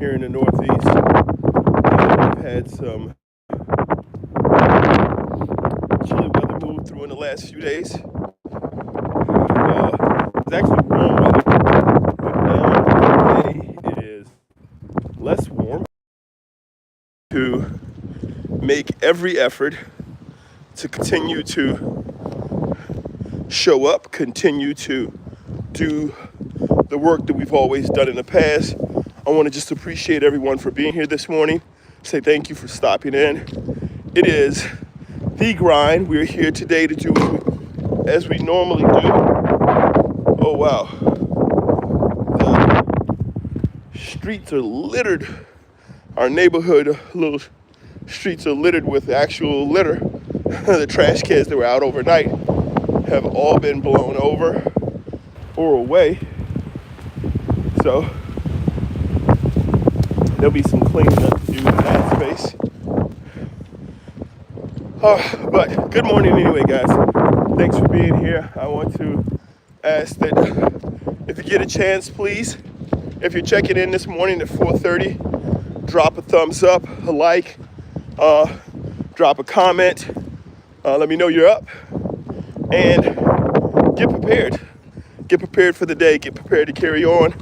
here in the Northeast. We've had some chilly weather move through in the last few days. It's actually warm weather, but now today it is less warm. To make every effort to continue to show up, continue to do the work that we've always done in the past. I want to just appreciate everyone for being here this morning. Say thank you for stopping in. It is the grind. We're here today to do as we normally do. Oh wow. The streets are littered. Our neighborhood little streets are littered with actual litter. The trash cans that were out overnight have all been blown over or away. So there'll be some cleaning up to do in that space. But good morning anyway, guys. Thanks for being here. I want to ask that if you get a chance, please, if you're checking in this morning at 4:30, drop a thumbs up, a like, drop a comment. Let me know you're up. And get prepared. Get prepared for the day. Get prepared to carry on.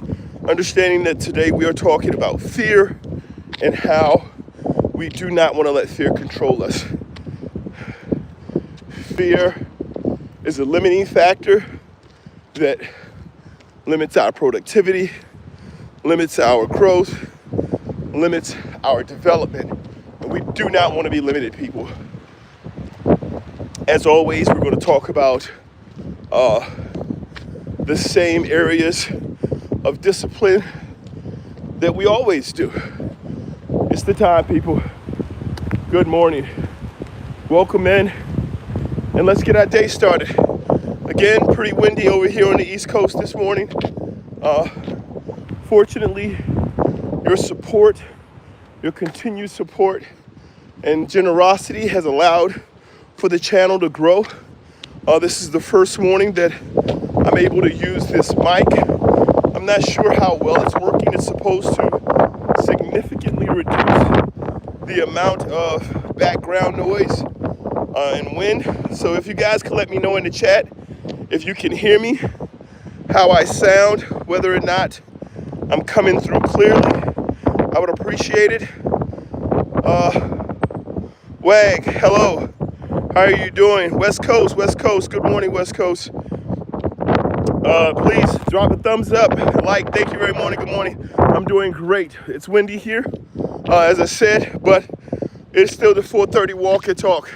Understanding that today we are talking about fear and how we do not want to let fear control us. Fear is a limiting factor that limits our productivity, limits our growth, limits our development. And we do not want to be limited people. As always, we're going to talk about the same areas of discipline that we always do. It's the time, people. Good morning. Welcome in, and let's get our day started. Again, pretty windy over here on the East Coast this morning. Fortunately, your support, your continued support and generosity has allowed for the channel to grow. This is the first morning that I'm able to use this mic. I'm not sure how well it's working. It's supposed to significantly reduce the amount of background noise and wind. So if you guys could let me know in the chat if you can hear me, how I sound, whether or not I'm coming through clearly, I would appreciate it. Wag, hello. How are you doing? West Coast. Good morning, West Coast. Please drop a thumbs up, like. Thank you very much. Good morning. I'm doing great. It's windy here, as I said, but it's still the 4:30 walk and talk.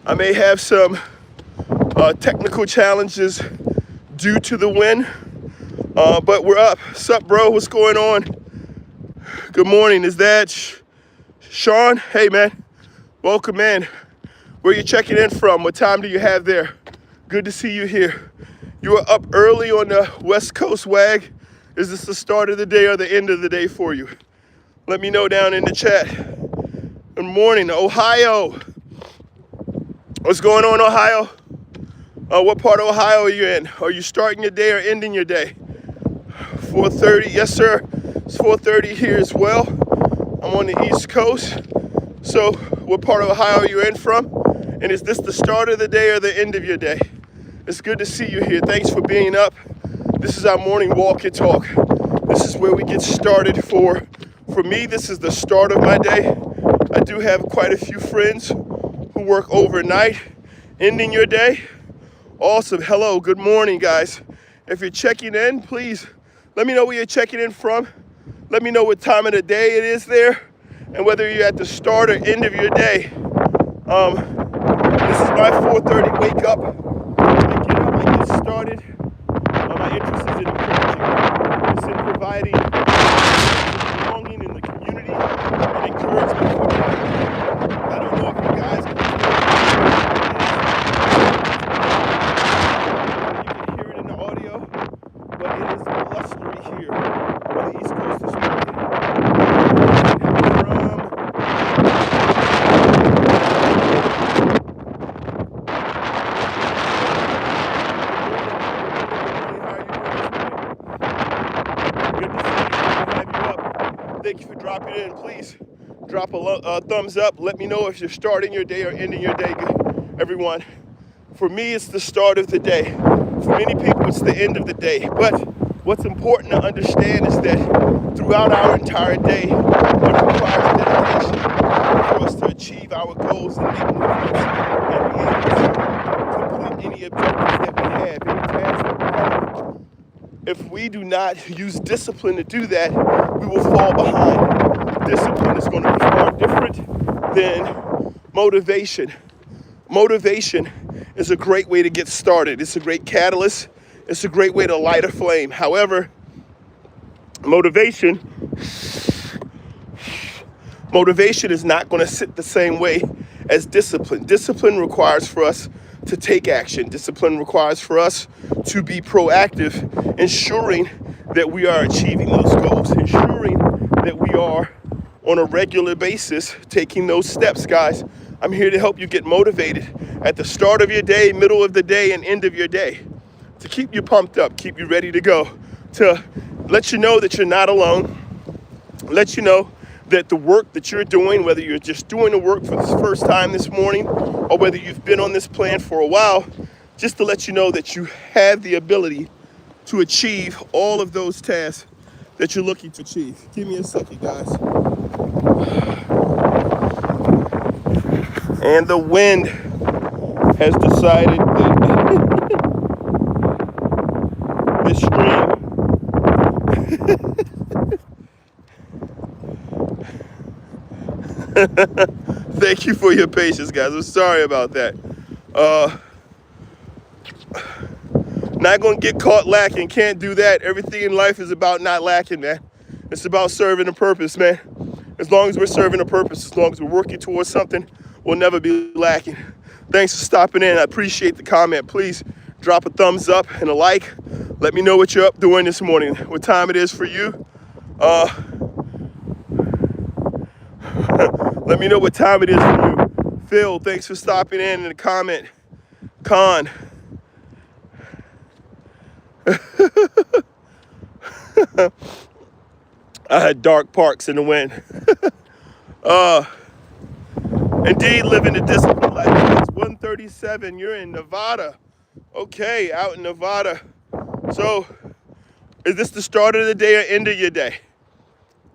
I may have some technical challenges due to the wind, but we're up. Sup, bro? What's going on? Good morning. Is that Sean? Hey, man. Welcome in. Where you checking in from? What time do you have there? Good to see you here. You are up early on the West Coast, Wag. Is this the start of the day or the end of the day for you? Let me know down in the chat. Good morning, Ohio. What's going on, Ohio? What part of Ohio are you in? Are you starting your day or ending your day? 4:30, yes sir. It's 4:30 here as well. I'm on the East Coast. So what part of Ohio are you in from? And is this the start of the day or the end of your day? It's good to see you here. Thanks for being up. This is our morning walk and talk. This is where we get started. For me, this is the start of my day. I do have quite a few friends who work overnight. Ending your day? Awesome. Hello. Good morning, guys. If you're checking in, please let me know where you're checking in from. Let me know what time of the day it is there and whether you're at the start or end of your day. This is my 4:30 wake up. I get up, I get started. My interest is in encouraging. It's in providing belonging in the community and encouragement for me. I don't know if you guys can hear it in the audio, but it is blustery here on the East Coast this morning. Good to see you. Thank you for dropping in. Please drop a thumbs up. Let me know if you're starting your day or ending your day, everyone. For me, it's the start of the day. For many people, it's the end of the day. But what's important to understand is that throughout our entire day, it requires dedication for us to achieve our goals and make movements and be able to complete any objectives that we have, any tasks that we have. If we do not use discipline to do that, we will fall behind. Discipline is going to be far different than motivation. Motivation is a great way to get started. It's a great catalyst. It's a great way to light a flame. However, motivation is not going to sit the same way as discipline. Discipline requires for us to take action. Discipline requires for us to be proactive, ensuring that we are achieving those goals, ensuring that we are on a regular basis taking those steps, guys. I'm here to help you get motivated at the start of your day, middle of the day, and end of your day, to keep you pumped up, keep you ready to go, to let you know that you're not alone, let you know that the work that you're doing, whether you're just doing the work for the first time this morning or whether you've been on this plan for a while, just to let you know that you have the ability to achieve all of those tasks that you're looking to achieve. Give me a second, guys. And the wind has decided that this stream thank you for your patience, guys. I'm sorry about that. Not gonna get caught lacking. Can't do that. Everything in life is about not lacking, man. It's about serving a purpose, man. As long as we're serving a purpose, as long as we're working towards something, we'll never be lacking. Thanks for stopping in. I appreciate the comment. Please drop a thumbs up and a like. Let me know what you're up doing this morning, what time it is for you. Let me know what time it is for you. Phil, thanks for stopping in the comment. Con. I had dark parks in the wind. Indeed, living a disciplined life. It's 1:37. You're in Nevada. Okay, out in Nevada. So, is this the start of the day or end of your day?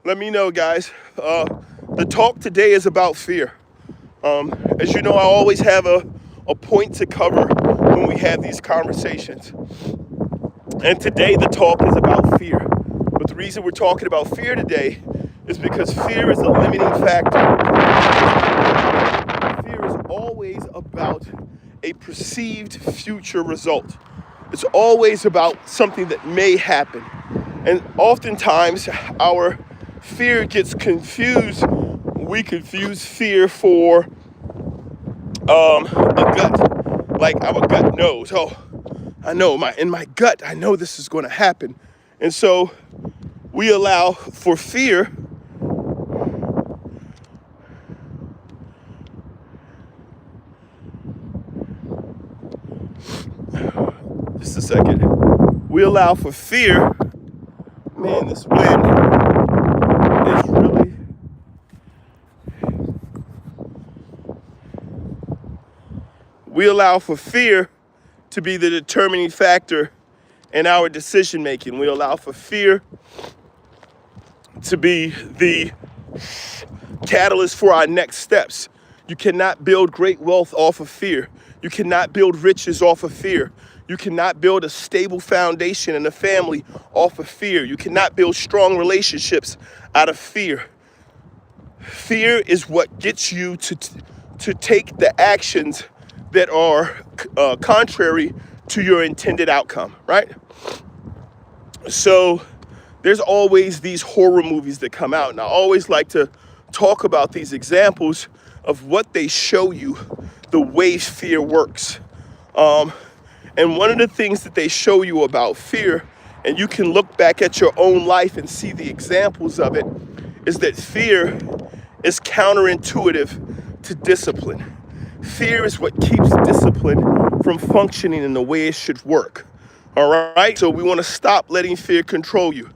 Let me know, guys. The talk today is about fear. As you know, I always have a point to cover when we have these conversations. And today the talk is about fear. But the reason we're talking about fear today is because fear is a limiting factor. Fear is always about a perceived future result. It's always about something that may happen. And oftentimes our fear gets confused. We confuse fear for a gut. Like our gut knows, oh, I know in my gut, I know this is going to happen. And so we allow for fear just a second. We allow for fear. Man, this wind is really we allow for fear to be the determining factor in our decision making. We allow for fear to be the catalyst for our next steps. You cannot build great wealth off of fear. You cannot build riches off of fear. You cannot build a stable foundation in a family off of fear. You cannot build strong relationships out of fear. Fear is what gets you to take the actions that are contrary to your intended outcome, right? So there's always these horror movies that come out, and I always like to talk about these examples of what they show you, the way fear works. And one of the things that they show you about fear, and you can look back at your own life and see the examples of it, is that fear is counterintuitive to discipline. Fear is what keeps discipline from functioning in the way it should work. All right? So we want to stop letting fear control you.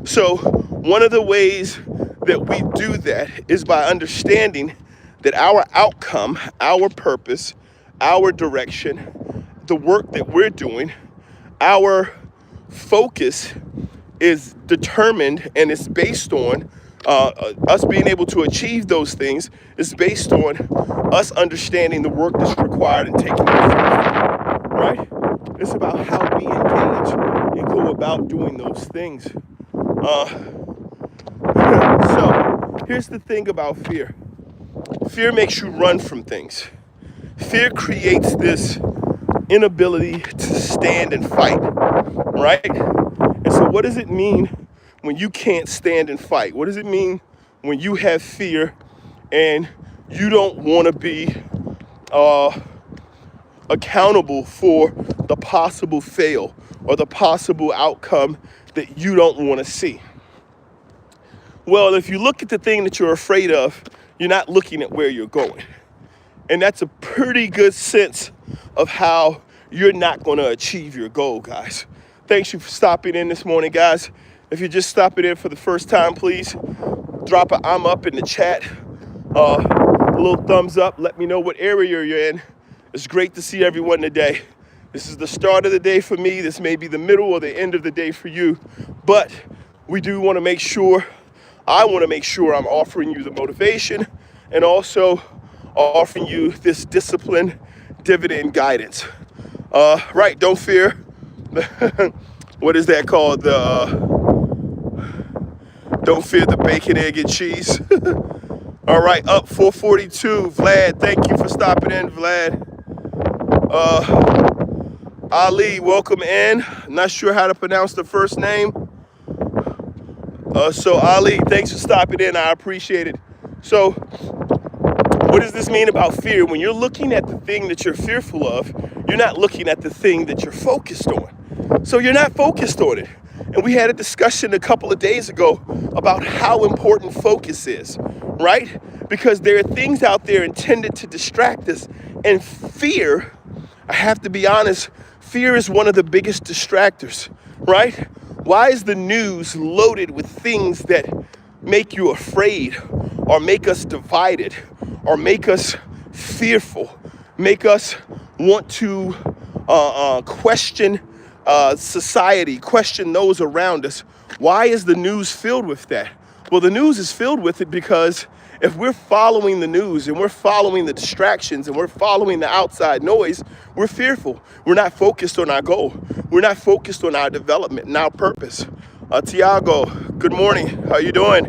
So one of the ways that we do that is by understanding that our outcome, our purpose, our direction, the work that we're doing, our focus is determined and it's based on us being able to achieve those things is based on us understanding the work that's required and taking it, right? It's about how we engage and go about doing those things. So here's the thing about fear. Fear makes you run from things. Fear creates this inability to stand and fight, right? And so what does it mean when you can't stand and fight? What does it mean when you have fear and you don't want to be accountable for the possible fail or the possible outcome that you don't want to see? Well, if you look at the thing that you're afraid of, you're not looking at where you're going. And that's a pretty good sense of how you're not going to achieve your goal, guys. Thanks you for stopping in this morning, guys. If you're just stopping in for the first time, please drop a I'm up in the chat. A little thumbs up. Let me know what area you're in. It's great to see everyone today. This is the start of the day for me. This may be the middle or the end of the day for you. But we do want to make sure, I want to make sure I'm offering you the motivation and also offering you this discipline dividend guidance. Right, don't fear. What is that called? Don't fear the bacon, egg, and cheese. All right, up 442. Vlad, thank you for stopping in, Vlad. Ali, welcome in. Not sure how to pronounce the first name. So Ali, thanks for stopping in. I appreciate it. So what does this mean about fear? When you're looking at the thing that you're fearful of, you're not looking at the thing that you're focused on. So you're not focused on it. And we had a discussion a couple of days ago about how important focus is, right? Because there are things out there intended to distract us. And fear, I have to be honest, fear is one of the biggest distractors, right? Why is the news loaded with things that make you afraid or make us divided or make us fearful, make us want to question society, question those around us? Why is the news filled with that? Well, the news is filled with it because if we're following the news and we're following the distractions and we're following the outside noise, we're fearful. We're not focused on our goal. We're not focused on our development and our purpose. Tiago, good morning. How you doing?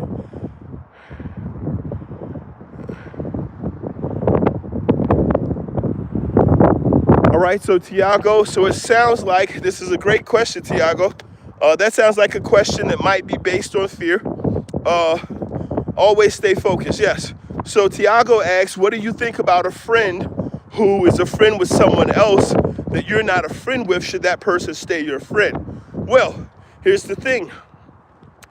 All right, so Tiago, so it sounds like this is a great question, Tiago. That sounds like a question that might be based on fear. Always stay focused, yes. So Tiago asks, what do you think about a friend who is a friend with someone else that you're not a friend with? Should that person stay your friend? Well, here's the thing.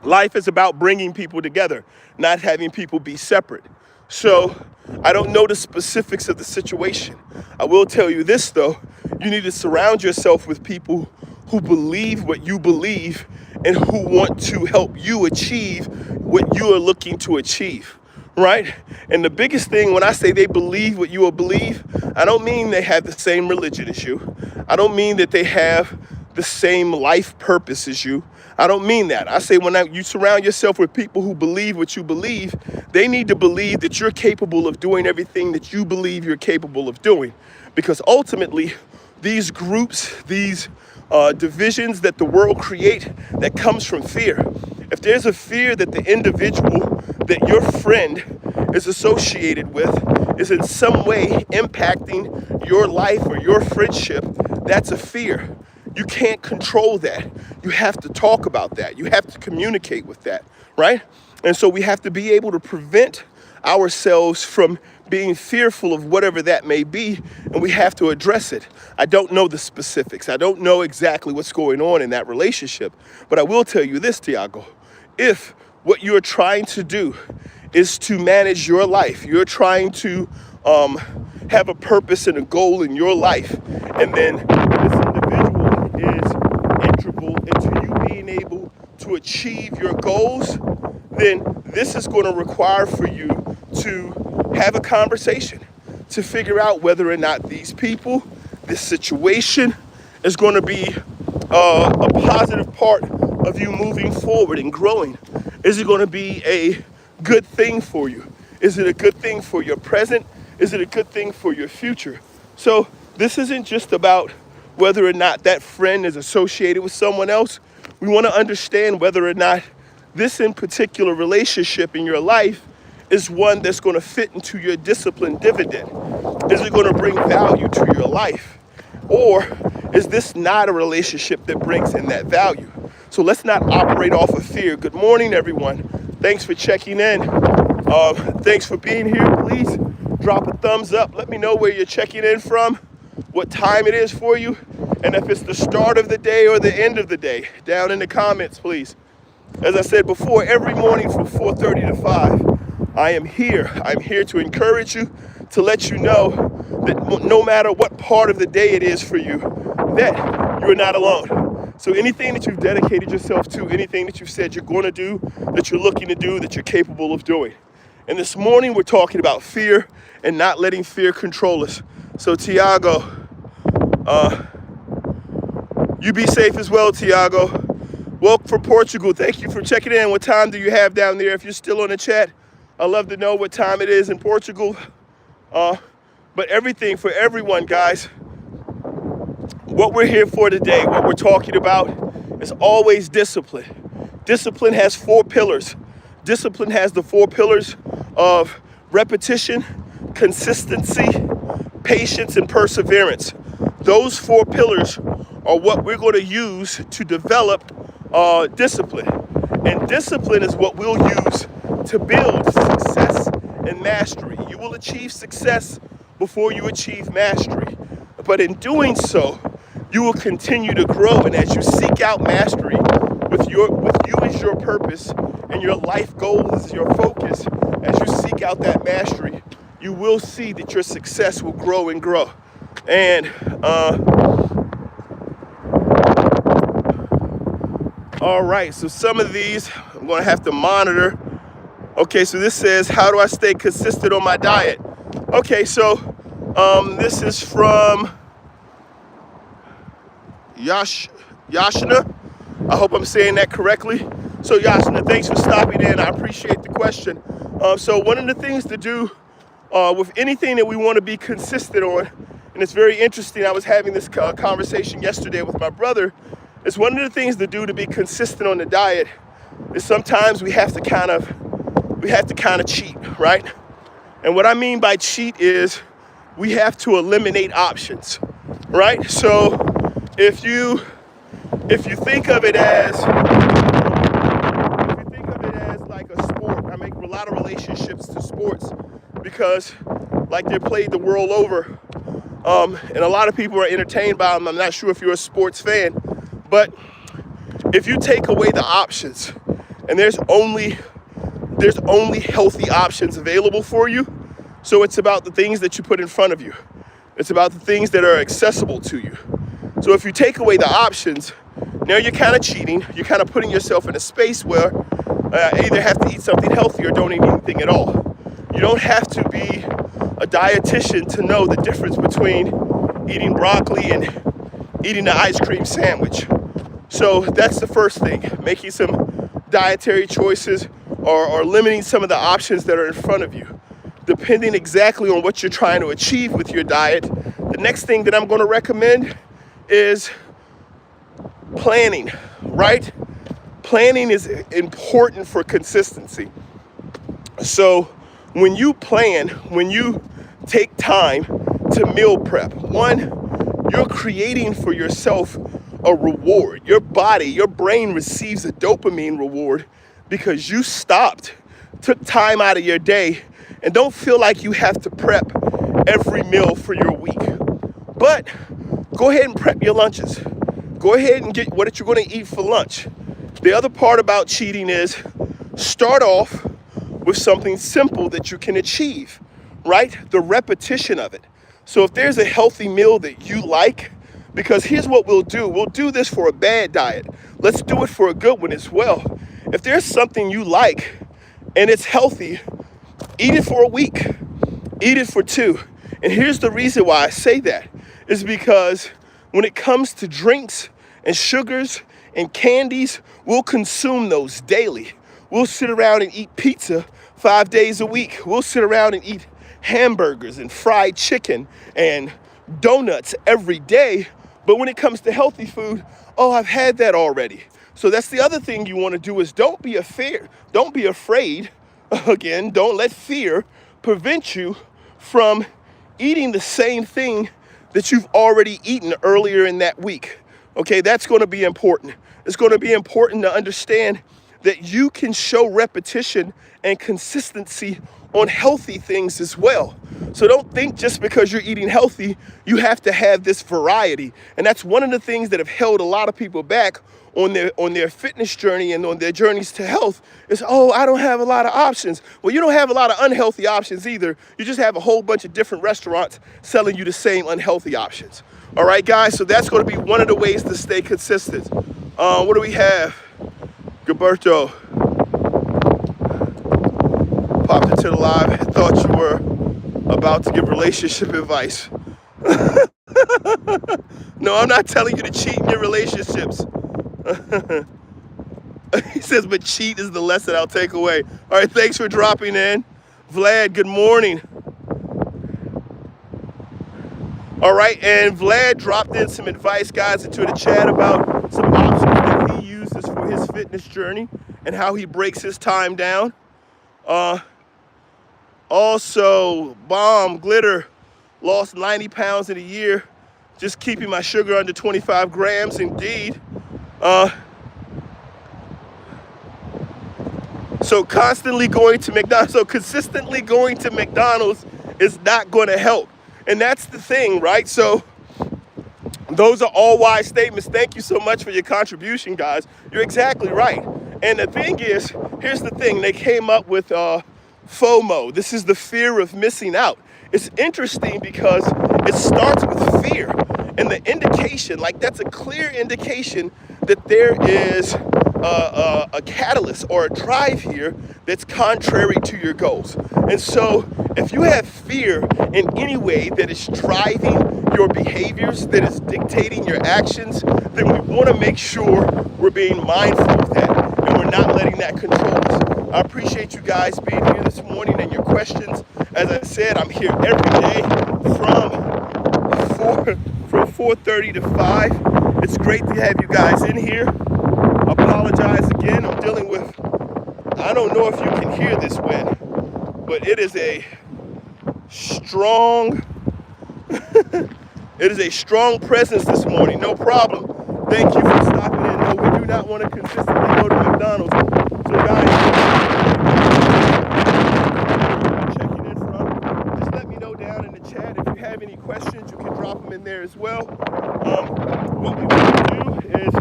Life is about bringing people together, not having people be separate. So I don't know the specifics of the situation. I will tell you this, though. You need to surround yourself with people who believe what you believe and who want to help you achieve what you are looking to achieve, right? And the biggest thing when I say they believe what you believe, I don't mean they have the same religion as you. I don't mean that they have the same life purpose as you. I don't mean that. I say when you surround yourself with people who believe what you believe, they need to believe that you're capable of doing everything that you believe you're capable of doing. Because ultimately, these groups, these divisions that the world create, that comes from fear. If there's a fear that the individual that your friend is associated with is in some way impacting your life or your friendship, that's a fear. You can't control that. You have to talk about that. You have to communicate with that, right? And so we have to be able to prevent ourselves from being fearful of whatever that may be, and we have to address it. I don't know the specifics. I don't know exactly what's going on in that relationship, but I will tell you this, Tiago. If what you're trying to do is to manage your life, you're trying to have a purpose and a goal in your life, and then this individual is integral into you being able to achieve your goals, then this is going to require for you to have a conversation to figure out whether or not these people, this situation is going to be a positive part of you moving forward and growing. Is it going to be a good thing for you? Is it a good thing for your present? Is it a good thing for your future? So this isn't just about whether or not that friend is associated with someone else. We want to understand whether or not this in particular relationship in your life is one that's going to fit into your discipline dividend. Is it going to bring value to your life? Or is this not a relationship that brings in that value? So let's not operate off of fear. Good morning, everyone. Thanks for checking in. Thanks for being here. Please drop a thumbs up. Let me know where you're checking in from, what time it is for you, and if it's the start of the day or the end of the day. Down in the comments, please. As I said before, every morning from 4:30 to 5, I am here. I'm here to encourage you, to let you know that no matter what part of the day it is for you, that you're not alone. So anything that you've dedicated yourself to, anything that you've said you're going to do, that you're looking to do, that you're capable of doing. And this morning we're talking about fear and not letting fear control us. So Tiago, you be safe as well, Tiago. Welcome from Portugal. Thank you for checking in. What time do you have down there? If you're still on the chat, I'd love to know what time it is in Portugal. But everything for everyone, guys. What we're here for today, what we're talking about is always discipline. Discipline has 4 pillars. Discipline has the 4 pillars of repetition, consistency, patience, and perseverance. Those 4 pillars are what we're going to use to develop discipline. And discipline is what we'll use to build success and mastery. You will achieve success before you achieve mastery. But in doing so, you will continue to grow. And as you seek out mastery with you as your purpose and your life goal as your focus, as you seek out that mastery, you will see that your success will grow and grow. And all right, so some of these I'm going to have to monitor. Okay, so this says, how do I stay consistent on my diet? Okay, so this is from Yashna. I hope I'm saying that correctly. So Yashna, thanks for stopping in. I appreciate the question. So one of the things to do with anything that we want to be consistent on, and it's very interesting, I was having this conversation yesterday with my brother, is one of the things to do to be consistent on the diet is sometimes we have to kind of cheat, right? And what I mean by cheat is we have to eliminate options, right? So if you think of it as like a sport, I make a lot of relationships to sports because like they're played the world over, and a lot of people are entertained by them. I'm not sure if you're a sports fan, but if you take away the options and there's only healthy options available for you, so it's about the things that you put in front of you. It's about the things that are accessible to you. So if you take away the options, now you're kind of cheating. You're kind of putting yourself in a space where either have to eat something healthy or don't eat anything at all. You don't have to be a dietitian to know the difference between eating broccoli and eating an ice cream sandwich. So that's the first thing, making some dietary choices or limiting some of the options that are in front of you. Depending exactly on what you're trying to achieve with your diet, the next thing that I'm going to recommend is planning, right? Planning is important for consistency. So when you plan, when you take time to meal prep, one, you're creating for yourself a reward. Your body, your brain receives a dopamine reward because you stopped, took time out of your day, and don't feel like you have to prep every meal for your week. But go ahead and prep your lunches. Go ahead and get what you're going to eat for lunch. The other part about cheating is start off with something simple that you can achieve, right? The repetition of it. So if there's a healthy meal that you like, because here's what we'll do. We'll do this for a bad diet. Let's do it for a good one as well. If there's something you like and it's healthy, eat it for a week, eat it for 2. And here's the reason why I say that is because when it comes to drinks and sugars and candies, we'll consume those daily. We'll sit around and eat pizza 5 days a week. We'll sit around and eat hamburgers and fried chicken and donuts every day. But when it comes to healthy food, oh, I've had that already. So that's the other thing you want to do is don't be afraid. Again, don't let fear prevent you from eating the same thing that you've already eaten earlier in that week. Okay, that's going to be important. It's going to be important to understand that you can show repetition and consistency on healthy things as well. So don't think just because you're eating healthy, you have to have this variety. And that's one of the things that have held a lot of people back on their fitness journey and on their journeys to health is, oh, I don't have a lot of options. Well, you don't have a lot of unhealthy options either. You just have a whole bunch of different restaurants selling you the same unhealthy options. All right, guys, so that's going to be one of the ways to stay consistent. What do we have? Gilberto popped into the live. I thought you were about to give relationship advice. No, I'm not telling you to cheat in your relationships. He says, but cheat is the lesson I'll take away. All right, thanks for dropping in. Vlad, good morning. All right, and Vlad dropped in some advice, guys, into the chat about some options that he uses for his fitness journey and how he breaks his time down. Also, Bomb Glitter lost 90 pounds in a year, just keeping my sugar under 25 grams. Indeed. So consistently going to McDonald's is not going to help. And that's the thing, right? So those are all wise statements. Thank you so much for your contribution, guys. You're exactly right. And the thing is, here's the thing. They came up with FOMO. This is the fear of missing out. It's interesting because it starts with fear. And the indication, like that's a clear indication that there is a catalyst or a drive here that's contrary to your goals. And so if you have fear in any way that is driving your behaviors, that is dictating your actions, then we want to make sure we're being mindful of that and we're not letting that control us. I appreciate you guys being here this morning and your questions. As I said, I'm here every day from 4:30 to 5. It's great to have you guys in here. Apologize again. I'm dealing with, I don't know if you can hear this wind, but it is a strong, it is a strong presence this morning. No problem. Thank you for stopping in. No, we do not want to consistently go to McDonald's. So guys, checking in from, just let me know down in the chat. If you have any questions, you can drop them in there as well. What we want to do is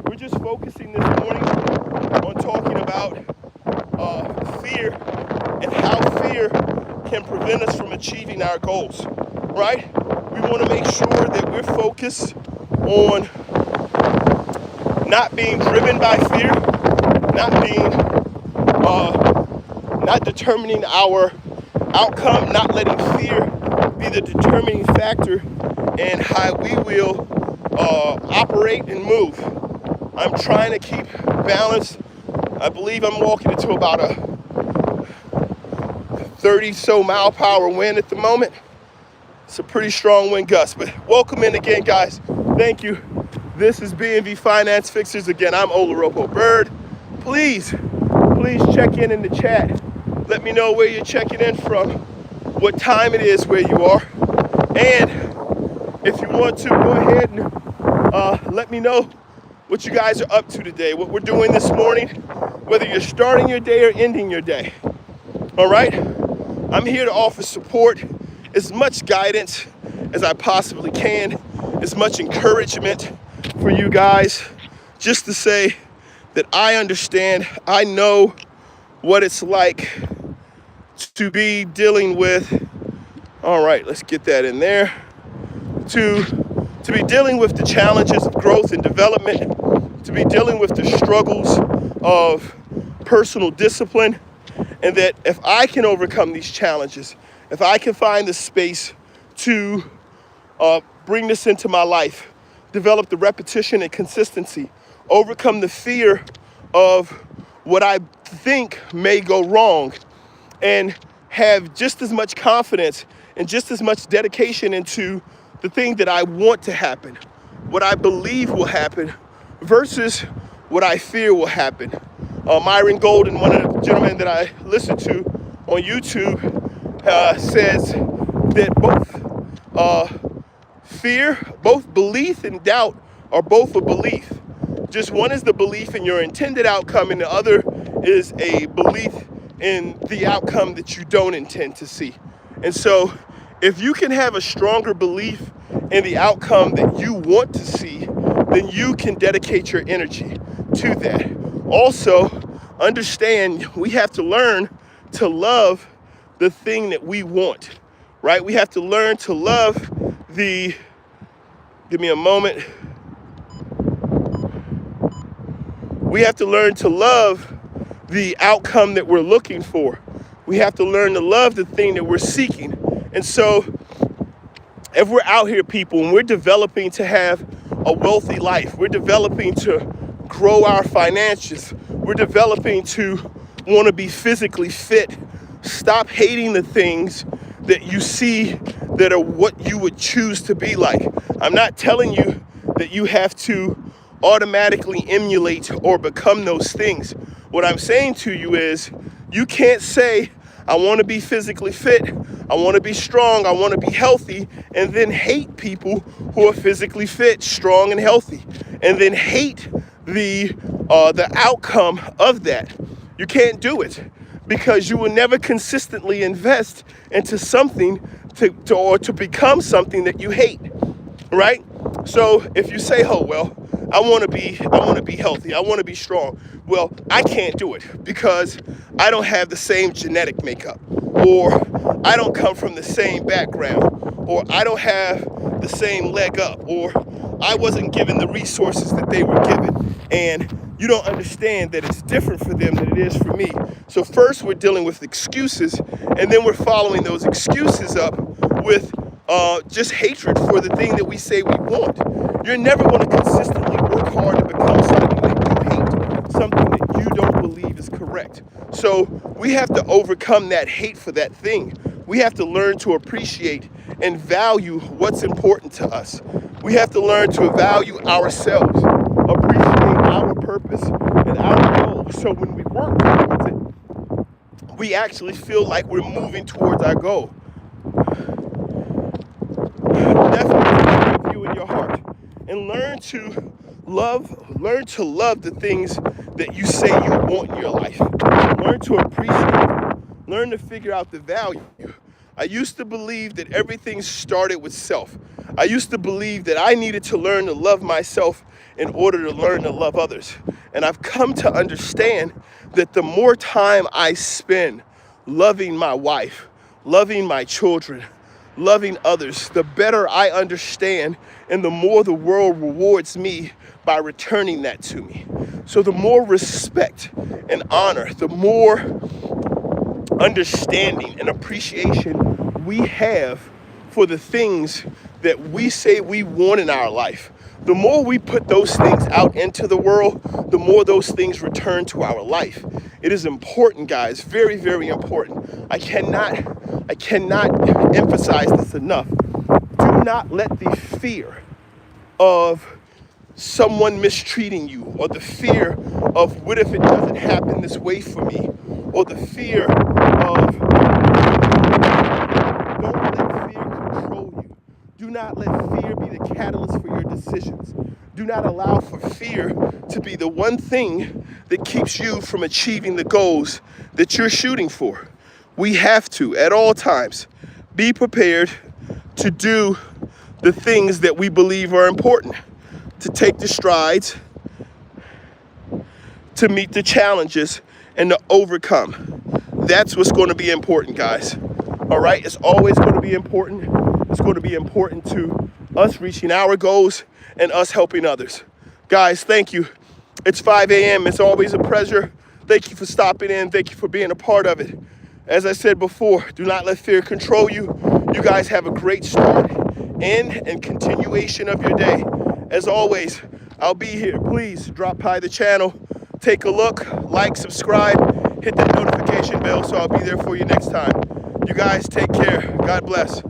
we're just focusing this morning on talking about fear and how fear can prevent us from achieving our goals, right? We want to make sure that we're focused on not being driven by fear, not determining our outcome, not letting fear be the determining factor in how we will operate and move. I'm trying to keep balance. I believe I'm walking into about a 30 mile per hour wind at the moment. It's a pretty strong wind gust, but welcome in again, guys. Thank you. This is BNV Finance Fixers. Again, I'm Oloropo Bird. Please check in the chat. Let me know where you're checking in from, what time it is where you are. And if you want to, go ahead and let me know what you guys are up to today, what we're doing this morning, whether you're starting your day or ending your day. All right? I'm here to offer support, as much guidance as I possibly can, as much encouragement for you guys, just to say that I understand, I know what it's like to be dealing with, all right, let's get that in there, to be dealing with the challenges of growth and development, to be dealing with the struggles of personal discipline, And that if I can overcome these challenges, if I can find the space to bring this into my life, develop the repetition and consistency, overcome the fear of what I think may go wrong, and have just as much confidence and just as much dedication into the thing that I want to happen, what I believe will happen, versus what I fear will happen. Myron Golden, one of the gentlemen that I listen to on YouTube, says that both belief and doubt are both a belief. Just one is the belief in your intended outcome, and the other is a belief in the outcome that you don't intend to see. And so if you can have a stronger belief in the outcome that you want to see, then you can dedicate your energy to that. Also, understand we have to learn to love the thing that we want, right? We have to learn to love give me a moment. We have to learn to love the outcome that we're looking for. We have to learn to love the thing that we're seeking. And so if we're out here, people, and we're developing to have a wealthy life, we're developing to grow our finances, we're developing to want to be physically fit, stop hating the things that you see that are what you would choose to be like. I'm not telling you that you have to automatically emulate or become those things. What I'm saying to you is you can't say, I want to be physically fit, I want to be strong, I want to be healthy, and then hate people who are physically fit, strong, and healthy, and then hate the outcome of that. You can't do it, because you will never consistently invest into something to become something that you hate, right? So if you say, oh, well, I want to be healthy, I want to be strong. Well, I can't do it because I don't have the same genetic makeup, or I don't come from the same background, or I don't have the same leg up, or I wasn't given the resources that they were given. And you don't understand that it's different for them than it is for me. So first we're dealing with excuses, and then we're following those excuses up with just hatred for the thing that we say we want. You're never going to consistently work hard to become something that you hate, something that you don't believe is correct. So we have to overcome that hate for that thing. We have to learn to appreciate and value what's important to us. We have to learn to value ourselves, appreciate our purpose and our goal. So when we work towards it, we actually feel like we're moving towards our goal. Definitely with you in your heart, and learn to love the things that you say you want in your life. Learn to appreciate, learn to figure out the value. I used to believe that everything started with self. I used to believe that I needed to learn to love myself in order to learn to love others. And I've come to understand that the more time I spend loving my wife, loving my children, loving others, the better I understand, and the more the world rewards me by returning that to me. So the more respect and honor, the more understanding and appreciation we have for the things that we say we want in our life, the more we put those things out into the world, the more those things return to our life. It is important, guys, very, very important. I cannot emphasize this enough. Do not let the fear of someone mistreating you, or the fear of what if it doesn't happen this way for me, or the fear of, don't let fear control you. Do not let fear be the catalyst for your decisions. Do not allow for fear to be the one thing that keeps you from achieving the goals that you're shooting for. We have to, at all times, be prepared to do the things that we believe are important, to take the strides, to meet the challenges, and to overcome. That's what's going to be important, guys. All right? It's always going to be important. It's going to be important to us reaching our goals and us helping others. Guys, thank you. It's 5 a.m. It's always a pleasure Thank you for stopping in. Thank you for being a part of it. As I said before, do not let fear control you. You guys have a great start, end, and continuation of your day. As always, I'll be here. Please drop by the channel, take a look, like, subscribe, hit that notification bell so I'll be there for you next time. You guys take care. God bless.